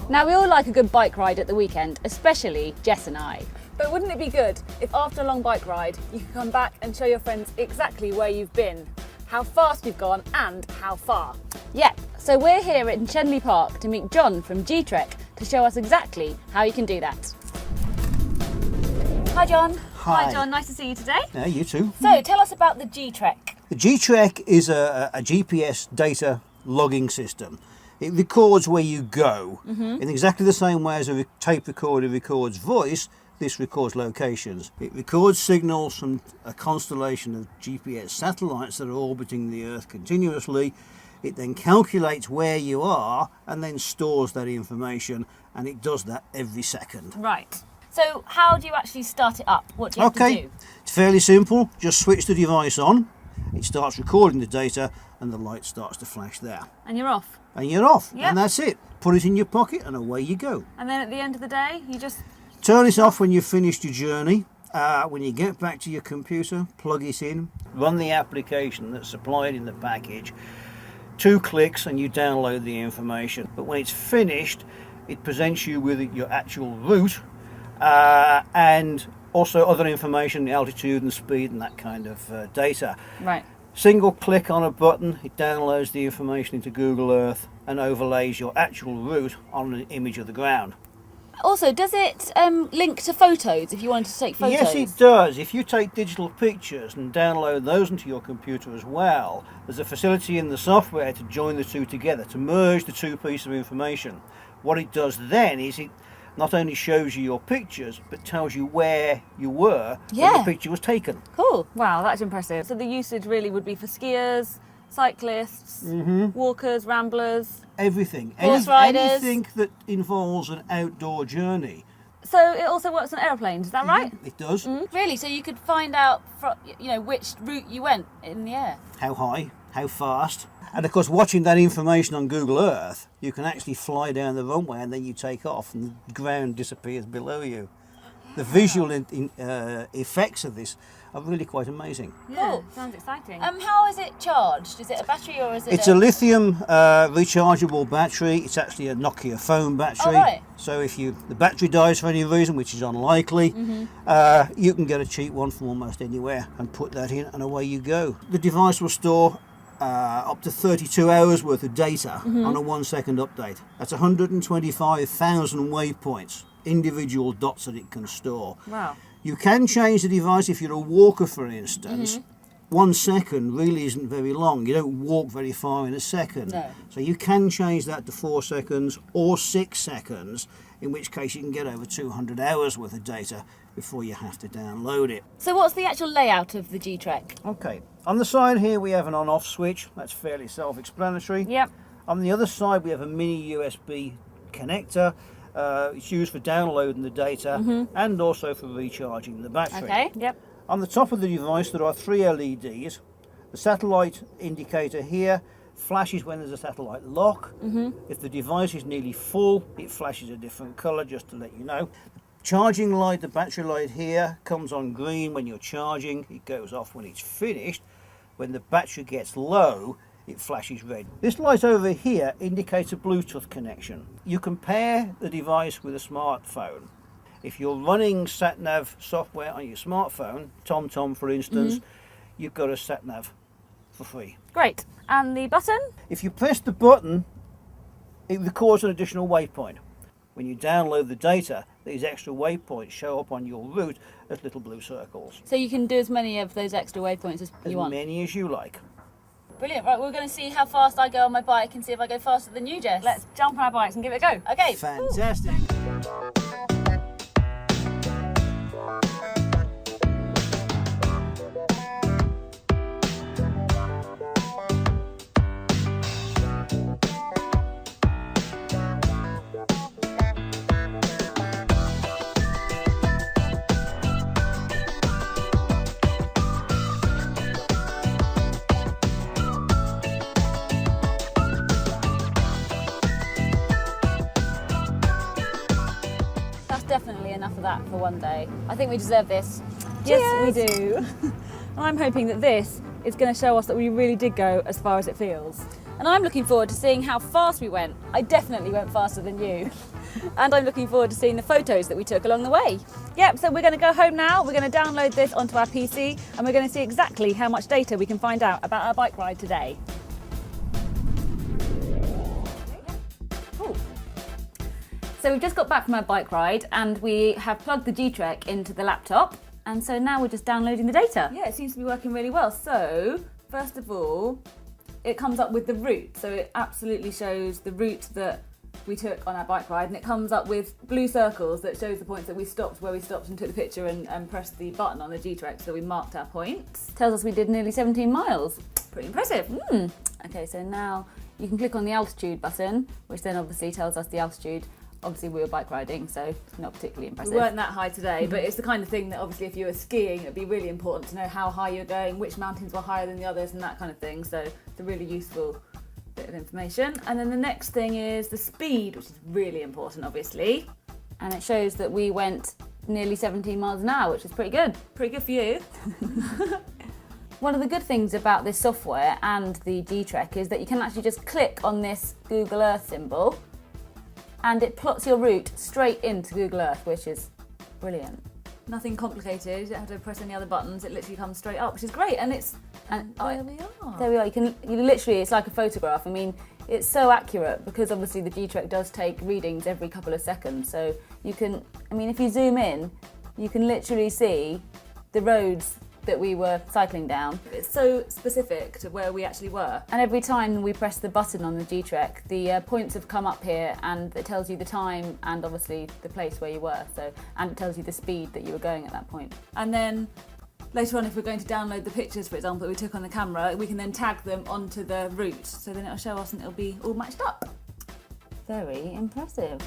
Now, we all like a good bike ride at the weekend, especially Jess and I. But wouldn't it be good if after a long bike ride, you could come back and show your friends exactly where you've been, how fast you've gone and how far? Yeah, so we're here in Shenley Park to meet John from GTrek to show us exactly how you can do that. Hi John. Hi. Hi John, nice to see you today. Yeah, you too. So tell us about the GTrek. The GTrek is a GPS data logging system. It records where you go in exactly the same way as a tape recorder records voice. This records locations. It records signals from a constellation of GPS satellites that are orbiting the Earth continuously. It then calculates where you are and then stores that information, and it does that every second. Right. So how do you actually start it up? What do you have to do? It's fairly simple. Just switch the device on. It starts recording the data and the light starts to flash there. And you're off. And you're off. Yep. And that's it. Put it in your pocket and away you go. And then at the end of the day, you just... Turn it off when you've finished your journey. When you get back to your computer, plug it in, run the application that's supplied in the package. 2 clicks and you download the information. But when it's finished, it presents you with your actual route and also other information, the altitude and speed and that kind of data. Right. Single click on a button, it downloads the information into Google Earth and overlays your actual route on an image of the ground. Also, does it link to photos if you wanted to take photos? Yes, it does. If you take digital pictures and download those into your computer as well, there's a facility in the software to join the two together, to merge the two pieces of information. What it does then is it not only shows you your pictures, but tells you where you were when the picture was taken. Cool. Wow, that's impressive. So the usage really would be for skiers, cyclists, walkers, ramblers. Everything. Horse riders. Anything that involves an outdoor journey. So it also works on airplanes, is that right? Yeah, it does. Really? So you could find out, which route you went in the air? How high, how fast. And of course, watching that information on Google Earth, you can actually fly down the runway and then you take off and the ground disappears below you. The visual effects of this are really quite amazing. Yeah, cool. Sounds exciting. How is it charged? Is it a battery or is it It's a lithium rechargeable battery. It's actually a Nokia phone battery. Oh, right. So if the battery dies for any reason, which is unlikely, you can get a cheap one from almost anywhere and put that in and away you go. The device will store up to 32 hours worth of data on a 1-second update. That's 125,000 waypoints, individual dots that it can store. Wow. You can change the device if you're a walker, for instance. 1 second really isn't very long. You don't walk very far in a second. No. So you can change that to 4 seconds or 6 seconds, in which case you can get over 200 hours worth of data before you have to download it. So what's the actual layout of the GTrek? Okay, on the side here we have an on-off switch. That's fairly self-explanatory. Yep. On the other side we have a mini USB connector. It's used for downloading the data and also for recharging the battery. Okay, yep. On the top of the device there are 3 LEDs. The satellite indicator here flashes when there's a satellite lock. If the device is nearly full, it flashes a different colour, just to let you know. The charging light, the battery light here, comes on green when you're charging. It goes off when it's finished. When the battery gets low, it flashes red. This light over here indicates a Bluetooth connection. You can pair the device with a smartphone. If you're running sat-nav software on your smartphone, TomTom for instance, you've got a sat-nav for free. Great. And the button? If you press the button, it records an additional waypoint. When you download the data, these extra waypoints show up on your route as little blue circles. So you can do as many of those extra waypoints as you want? As many as you like. Brilliant. Right, we're going to see how fast I go on my bike and see if I go faster than you, Jess. Let's jump on our bikes and give it a go. Okay. Fantastic. Definitely enough of that for one day. I think we deserve this. Yes, Cheers. we do. I'm hoping that this is going to show us that we really did go as far as it feels. And I'm looking forward to seeing how fast we went. I definitely went faster than you. And I'm looking forward to seeing the photos that we took along the way. Yep, so we're going to go home now. We're going to download this onto our PC and we're going to see exactly how much data we can find out about our bike ride today. Ooh. So we've just got back from our bike ride and we have plugged the GTrek into the laptop. And so now we're just downloading the data. Yeah, it seems to be working really well. So, first of all, it comes up with the route. So it absolutely shows the route that we took on our bike ride, and it comes up with blue circles that shows the points that we stopped, where we stopped and took the picture and pressed the button on the GTrek, so we marked our points. Tells us we did nearly 17 miles. Pretty impressive. Okay, so now you can click on the altitude button, which then obviously tells us the altitude. Obviously we were bike riding, so not particularly impressive. We weren't that high today, but it's the kind of thing that obviously if you were skiing, it'd be really important to know how high you're going, which mountains were higher than the others and that kind of thing. So it's a really useful bit of information. And then the next thing is the speed, which is really important, obviously. And it shows that we went nearly 17 miles an hour, which is pretty good. Pretty good for you. One of the good things about this software and the GTrek is that you can actually just click on this Google Earth symbol and it plots your route straight into Google Earth, which is brilliant. Nothing complicated, you don't have to press any other buttons, it literally comes straight up, which is great. And there we are. There we are, you literally, it's like a photograph. I mean, it's so accurate because obviously the GTrek does take readings every couple of seconds. So you can, I mean, if you zoom in, you can literally see the roads that we were cycling down. It's so specific to where we actually were. And every time we press the button on the GTrek, the points have come up here and it tells you the time and obviously the place where you were. And it tells you the speed that you were going at that point. And then later on, if we're going to download the pictures, for example, that we took on the camera, we can then tag them onto the route. So then it'll show us and it'll be all matched up. Very impressive.